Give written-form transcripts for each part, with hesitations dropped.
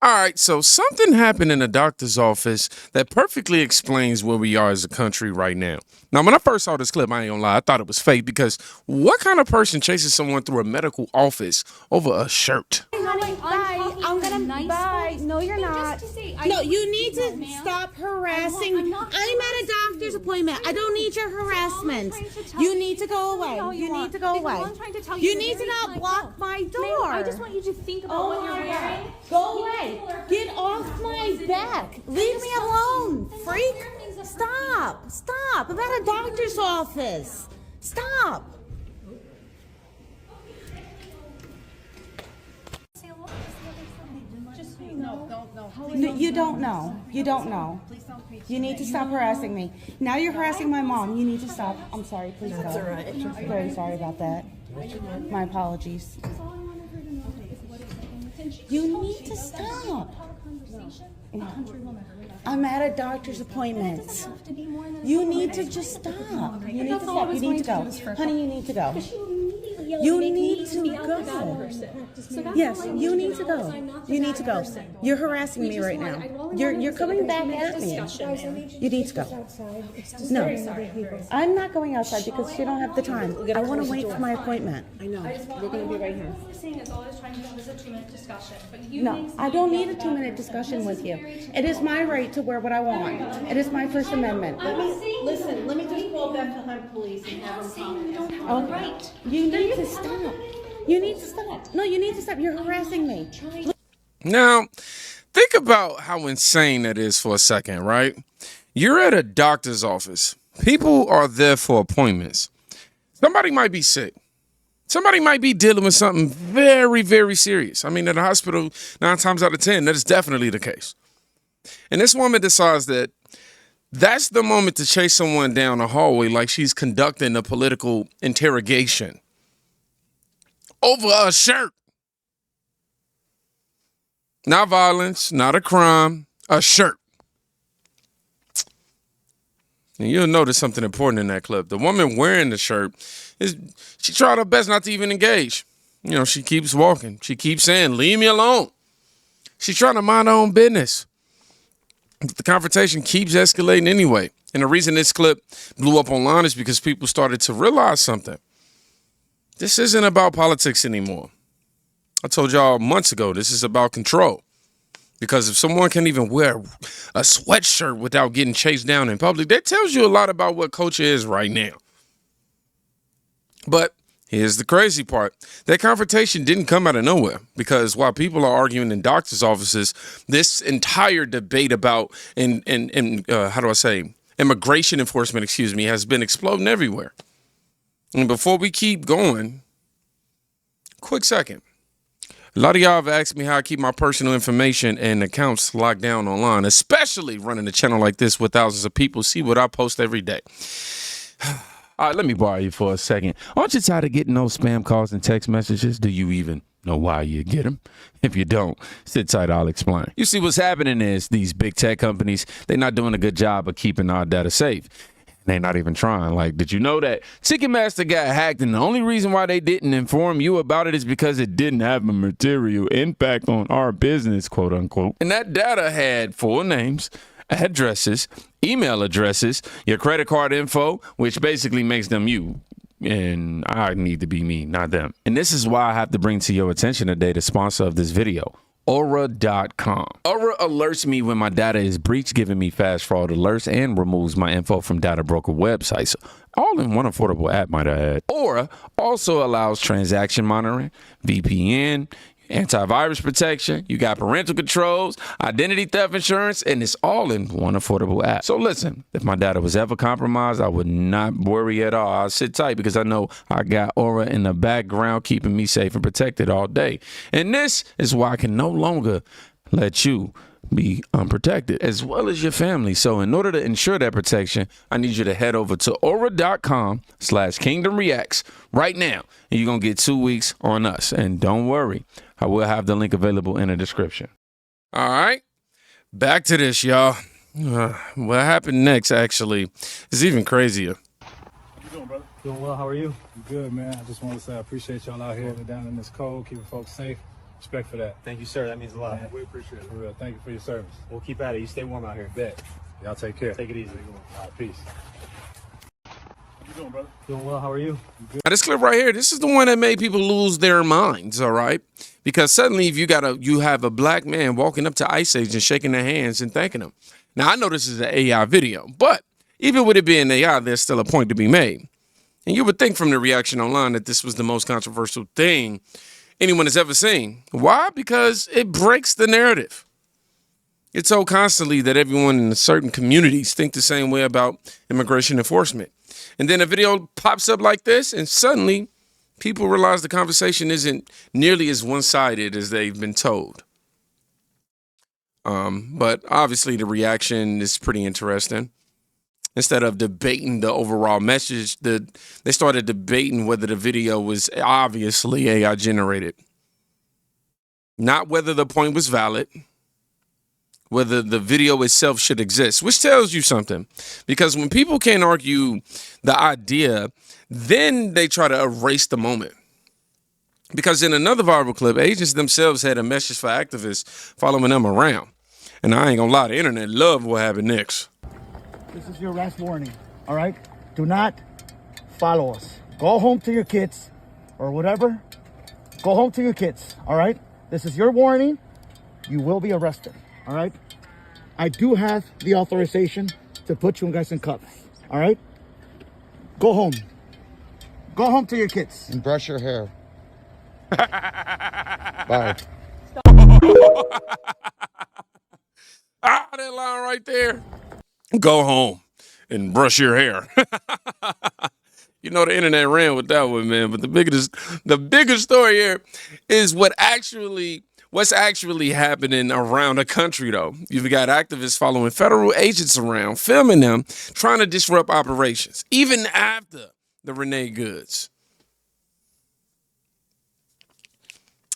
All right, so something happened in a doctor's office that perfectly explains where we are as a country right now. Now, when I first saw this clip, I ain't gonna lie, I thought it was fake because what kind of person chases someone through a medical office over a shirt? Honey, bye. I'm gonna bye. No, you're not. No, you need to stop harassing. I'm at a doctor's appointment. I don't need your harassment. You need to go away. You need to go away. You need to not block my door. I just want you to think about what you're wearing. Go away. Get off my back. Leave me alone, freak. Stop. Stop. I'm at a doctor's office. Stop. No, you don't know. You don't know. You need to stop harassing me. Now you're harassing my mom. You need to stop. I'm sorry. Please stop. That's all right. I'm very sorry about that. My apologies. You need to stop. I'm at a doctor's appointment. You need to just stop. You need to stop. You need to go. Honey, you need to go. You need to go. Yes, you need to go. You need to go. You're harassing me right now. You're coming back at me. You need to go. No, I'm not going outside because you don't have the time. I want to wait for my appointment. I know. We're going to be right here. No, I don't need a 2-minute discussion with you. It is my right to wear what I want. It is my First Amendment. Listen, let me just call Bethlehem Police and have them come. Right. You need to stop. You need to stop. No, you need to stop. You're harassing me. Now, think about how insane that is for a second, right? You're at a doctor's office. People are there for appointments. Somebody might be sick. Somebody might be dealing with something very, very serious. I mean, at a hospital, 9 times out of 10, that is definitely the case. And this woman decides that that's the moment to chase someone down the hallway like she's conducting a political interrogation over a shirt. Not violence, not a crime, a shirt. And you'll notice something important in that clip. The woman wearing the shirt, she tried her best not to even engage. You know, she keeps walking. She keeps saying, leave me alone. She's trying to mind her own business. The confrontation keeps escalating anyway. And the reason this clip blew up online is because people started to realize something. This isn't about politics anymore. I told y'all months ago, this is about control. Because if someone can even wear a sweatshirt without getting chased down in public, that tells you a lot about what culture is right now. But here's the crazy part. That confrontation didn't come out of nowhere, because while people are arguing in doctors' offices, this entire debate about immigration enforcement, has been exploding everywhere. And before we keep going, quick second. A lot of y'all have asked me how I keep my personal information and accounts locked down online, especially running a channel like this with thousands of people see what I post every day. All right, let me borrow you for a second. Aren't you tired of getting those spam calls and text messages? Do you even know why you get them? If you don't, sit tight, I'll explain. You see, what's happening is these big tech companies, they're not doing a good job of keeping our data safe. They're not even trying. Like, did you know that Ticketmaster got hacked, and the only reason why they didn't inform you about it is because it didn't have a material impact on our business, quote unquote. And that data had full names, addresses, email addresses, your credit card info, which basically makes them you. And I need to be me, not them. And this is why I have to bring to your attention today the sponsor of this video, Aura.com. Aura alerts me when my data is breached, giving me fast fraud alerts and removes my info from data broker websites. All in one affordable app, might I add. Aura also allows transaction monitoring, VPN, antivirus protection, you got parental controls, identity theft insurance, and it's all in one affordable app. So listen, if my data was ever compromised, I would not worry at all. I'll sit tight because I know I got Aura in the background keeping me safe and protected all day. And this is why I can no longer let you be unprotected, as well as your family. So in order to ensure that protection, I need you to head over to aura.com/kingdomreacts right now, and you're going to get 2 weeks on us. And don't worry, I will have the link available in the description. All right, back to this, y'all. What happened next, actually, is even crazier. How you doing, brother? Doing well. How are you? Good, man. I just want to say I appreciate y'all out here down in this cold, keeping folks safe. Respect for that. Thank you, sir. That means a lot. We appreciate it. For real. Thank you for your service. We'll keep at it. You stay warm out here. Bet. Y'all take care. Take it easy. All right, peace. How you doing, brother? Doing well. How are you? Now, this clip right here, this is the one that made people lose their minds, all right? Because suddenly if you have a black man walking up to ICE agents, shaking their hands and thanking them. Now, I know this is an AI video, but even with it being AI, there's still a point to be made. And you would think from the reaction online that this was the most controversial thing anyone has ever seen. Why? Because it breaks the narrative. It's told constantly that everyone in certain communities think the same way about immigration enforcement. And then a video pops up like this, and suddenly people realize the conversation isn't nearly as one-sided as they've been told. But obviously the reaction is pretty interesting. Instead of debating the overall message, they started debating whether the video was obviously AI generated. Not whether the point was valid, whether the video itself should exist, which tells you something. Because when people can't argue the idea, then they try to erase the moment. Because in another viral clip, agents themselves had a message for activists following them around. And I ain't gonna lie, the internet love what happened next. This is your last warning, all right? Do not follow us. Go home to your kids or whatever. Go home to your kids, all right? This is your warning. You will be arrested, all right? I do have the authorization to put you guys in cuffs, all right? Go home. Go home to your kids. And brush your hair. Bye. That line right there. Go home and brush your hair. You know, the internet ran with that one, man. But the bigger story here is what's actually happening around the country, though. You've got activists following federal agents around, filming them, trying to disrupt operations, even after the reneged goods.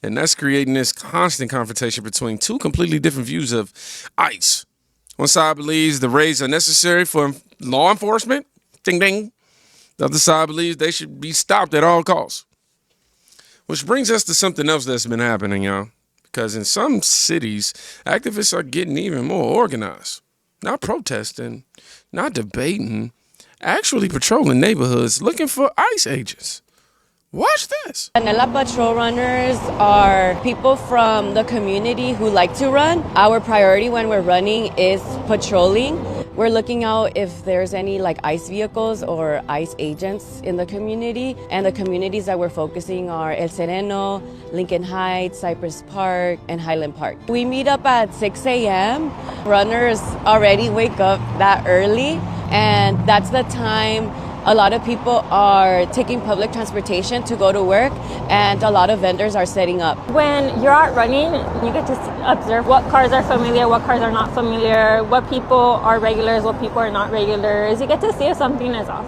And that's creating this constant confrontation between two completely different views of ICE. One side believes the raids are necessary for law enforcement. Ding, ding. The other side believes they should be stopped at all costs. Which brings us to something else that's been happening, y'all. Because in some cities, activists are getting even more organized. Not protesting, not debating, actually patrolling neighborhoods looking for ICE agents. Watch this. Canela patrol runners are people from the community who like to run. Our priority when we're running is patrolling. We're looking out if there's any like ICE vehicles or ICE agents in the community. And the communities that we're focusing are El Sereno, Lincoln Heights, Cypress Park, and Highland Park. We meet up at 6 a.m. Runners already wake up that early, and that's the time a lot of people are taking public transportation to go to work, and a lot of vendors are setting up. When you're out running, you get to observe what cars are familiar, what cars are not familiar, what people are regulars, what people are not regulars. You get to see if something is off.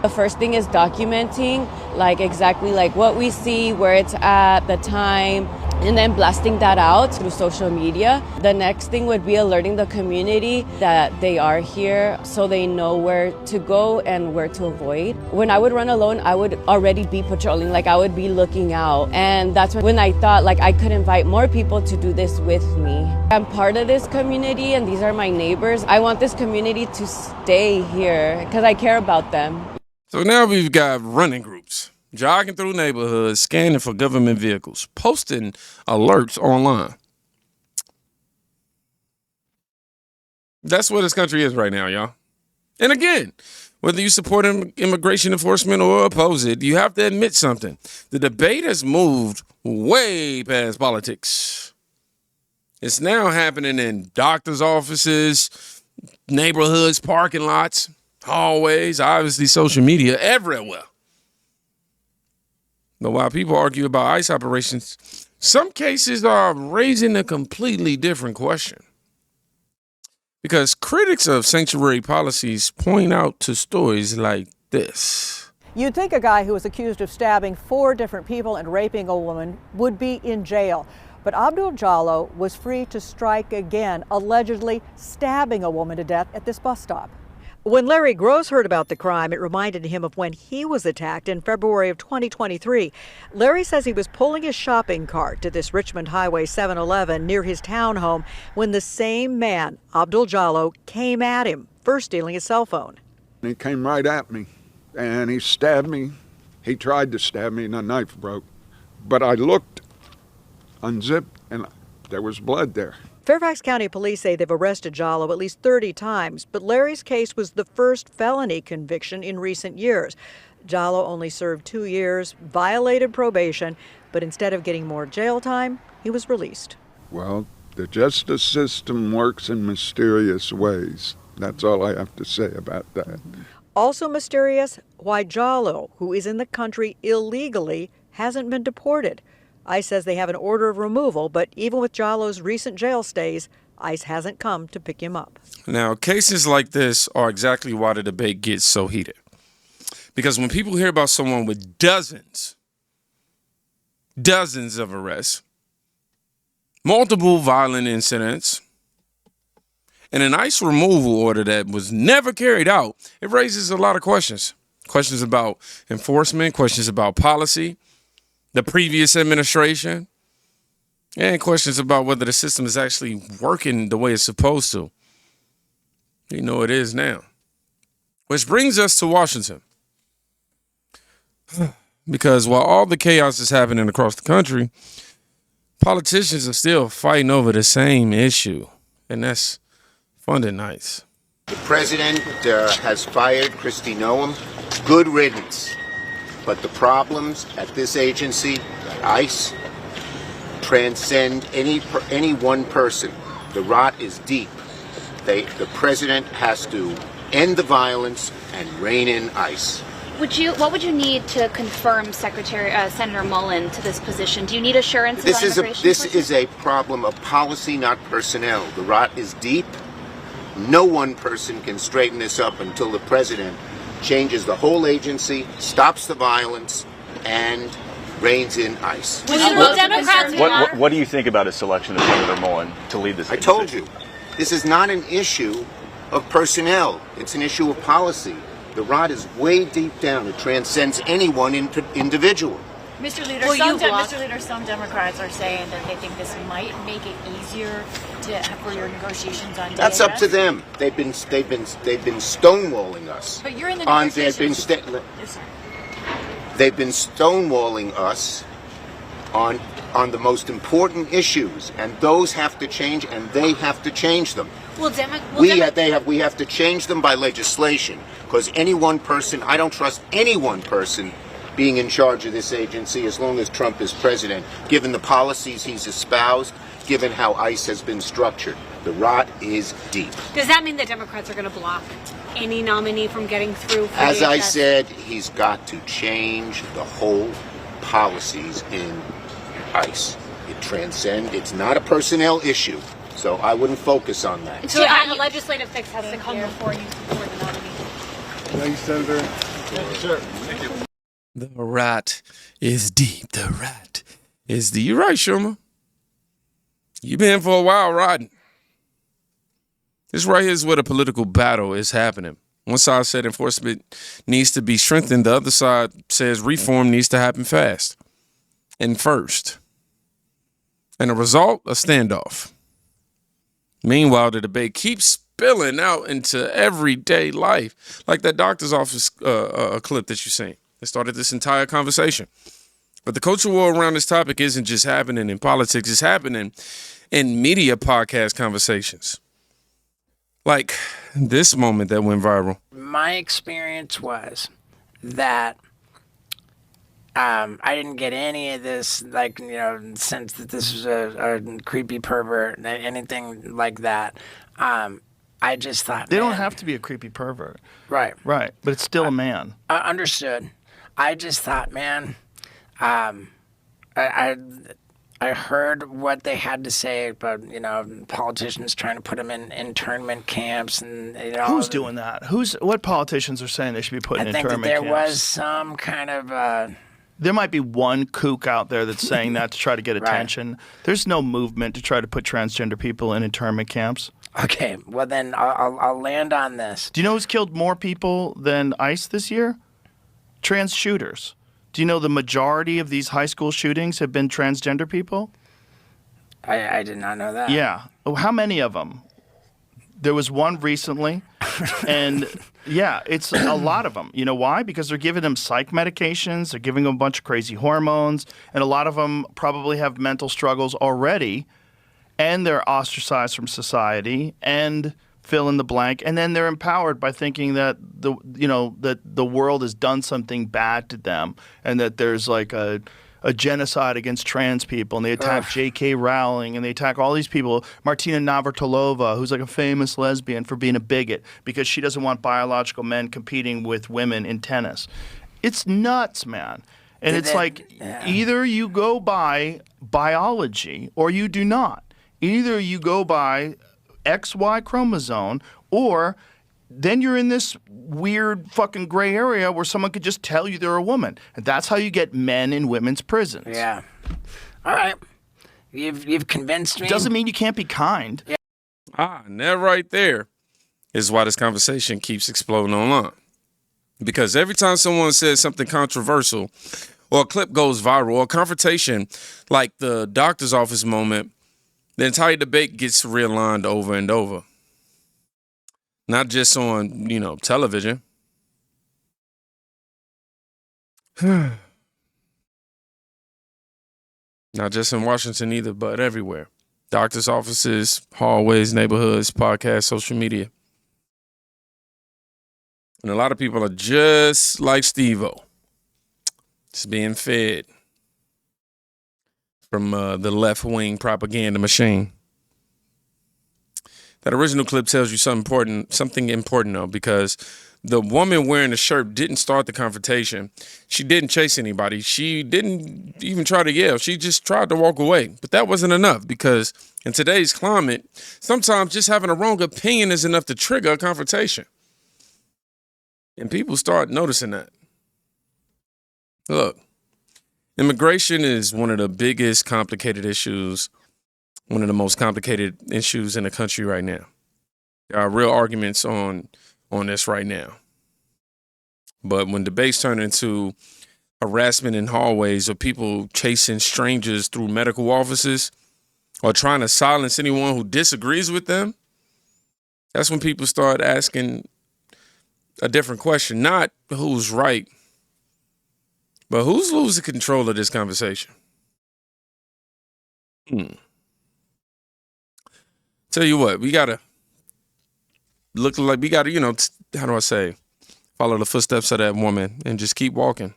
The first thing is documenting, like exactly like what we see, where it's at, the time, and then blasting that out through social media. The next thing would be alerting the community that they are here so they know where to go and where to avoid. When I would run alone, I would already be patrolling, like I would be looking out. And that's when I thought like I could invite more people to do this with me. I'm part of this community and these are my neighbors. I want this community to stay here because I care about them. So now we've got running groups jogging through neighborhoods, scanning for government vehicles, posting alerts online. That's where this country is right now, y'all. And again, whether you support immigration enforcement or oppose it, you have to admit something. The debate has moved way past politics. It's now happening in doctors' offices, neighborhoods, parking lots, hallways, obviously social media, everywhere. But while people argue about ICE operations, some cases are raising a completely different question. Because critics of sanctuary policies point out to stories like this. You'd think a guy who was accused of stabbing 4 different people and raping a woman would be in jail. But Abdul Jallo was free to strike again, allegedly stabbing a woman to death at this bus stop. When Larry Gross heard about the crime, it reminded him of when he was attacked in February of 2023. Larry says he was pulling his shopping cart to this Richmond Highway 7-Eleven near his townhome when the same man, Abdul Jallo, came at him, first stealing his cell phone. He came right at me, and he stabbed me. He tried to stab me, and a knife broke. But I looked, unzipped, and there was blood there. Fairfax County Police say they've arrested Jallo at least 30 times, but Larry's case was the first felony conviction in recent years. Jallo only served 2 years, violated probation, but instead of getting more jail time, he was released. Well, the justice system works in mysterious ways. That's all I have to say about that. Also mysterious, why Jallo, who is in the country illegally, hasn't been deported. ICE says they have an order of removal, but even with Jallo's recent jail stays, ICE hasn't come to pick him up. Now, cases like this are exactly why the debate gets so heated. Because when people hear about someone with dozens of arrests, multiple violent incidents, and an ICE removal order that was never carried out, it raises a lot of questions. Questions about enforcement, questions about policy, the previous administration, and questions about whether the system is actually working the way it's supposed to. You know it is now. Which brings us to Washington. Because while all the chaos is happening across the country, politicians are still fighting over the same issue. And that's fun and nice. The president has fired Kristi Noem. Good riddance. But the problems at this agency, at ICE, transcend any one person. The rot is deep. The president has to end the violence and rein in ICE. What would you need to confirm Senator Mullen to this position? Do you need assurances This on is immigration? This is a problem of policy, not personnel. The rot is deep. No one person can straighten this up until the president changes the whole agency, stops the violence, and reins in ICE. What do you think about his selection of Senator Mullen to lead this agency? I told you, this is not an issue of personnel. It's an issue of policy. The rot is way deep down. It transcends any one individual. Mr. Leader, some Democrats are saying that they think this might make it easier for your negotiations on DHS. That's up to them. They've been stonewalling us. But you're in the negotiations. They've been stonewalling us on the most important issues, and those have to change, and they have to change them. We have to change them by legislation, because any one person, I don't trust any one person being in charge of this agency as long as Trump is president, given the policies he's espoused, given how ICE has been structured. The rot is deep. Does that mean that Democrats are going to block any nominee from getting through? As I said, he's got to change the whole policies in ICE. It's not a personnel issue, so I wouldn't focus on that. So a legislative fix has to come before you support the nominee. Thank you, Senator. Thank you, sir. Thank you. The rot is deep. The rot is deep. You're right, Schumer. You've been for a while riding. This right here is where the political battle is happening. One side said enforcement needs to be strengthened. The other side says reform needs to happen fast and first. And the result, a standoff. Meanwhile, the debate keeps spilling out into everyday life, like that doctor's office clip that you've seen. That started this entire conversation. But the culture war around this topic isn't just happening in politics. It's happening in media podcast conversations. Like this moment that went viral. My experience was that I didn't get any of this, sense that this was a creepy pervert, anything like that. I just thought, they don't have to be a creepy pervert. Right. Right. But it's still a man. Understood. I just thought, man, I heard what they had to say about, politicians trying to put them in internment camps and, Who's doing that? What politicians are saying they should be put in internment camps? I think that there was some kind of... There might be one kook out there that's saying that to try to get attention. Right. There's no movement to try to put transgender people in internment camps. Okay, well then I'll land on this. Do you know who's killed more people than ICE this year? Trans shooters. Do you know the majority of these high school shootings have been transgender people? I did not know that. Yeah. Oh, how many of them? There was one recently, and yeah, it's a lot of them. You know why? Because they're giving them psych medications, they're giving them a bunch of crazy hormones, and a lot of them probably have mental struggles already, and they're ostracized from society, and fill in the blank, and then they're empowered by thinking that the world has done something bad to them, and that there's like a genocide against trans people, and they attack J.K. Rowling, and they attack all these people. Martina Navratilova, who's like a famous lesbian, for being a bigot because she doesn't want biological men competing with women in tennis. It's nuts, man. And it's like either you go by biology or you do not. Either you go by XY chromosome, or then you're in this weird fucking gray area where someone could just tell you they're a woman. And that's how you get men in women's prisons. Yeah. All right. You've convinced me. Doesn't mean you can't be kind. Yeah. And that right there is why this conversation keeps exploding online. Because every time someone says something controversial or a clip goes viral or a confrontation like the doctor's office moment, the entire debate gets realigned over and over. Not just on, television. Not just in Washington either, but everywhere. Doctors' offices, hallways, neighborhoods, podcasts, social media. And a lot of people are just like Steve-O. Just being fed from the left-wing propaganda machine. That original clip tells you something important though, because the woman wearing the shirt didn't start the confrontation. She didn't chase anybody. She didn't even try to yell. She just tried to walk away. But that wasn't enough, because in today's climate, sometimes just having a wrong opinion is enough to trigger a confrontation. And people start noticing that. Look, immigration is one of the biggest complicated issues, one of the most complicated issues in the country right now. There are real arguments on this right now. But when debates turn into harassment in hallways or people chasing strangers through medical offices or trying to silence anyone who disagrees with them, that's when people start asking a different question. Not who's right, but who's losing control of this conversation. Tell you what, we gotta look like we gotta, how do I say, follow the footsteps of that woman and just keep walking.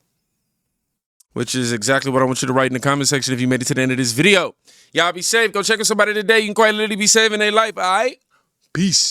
Which is exactly what I want you to write in the comment section if you made it to the end of this video. Y'all be safe. Go check on somebody today. You can quite literally be saving their life, all right? Peace.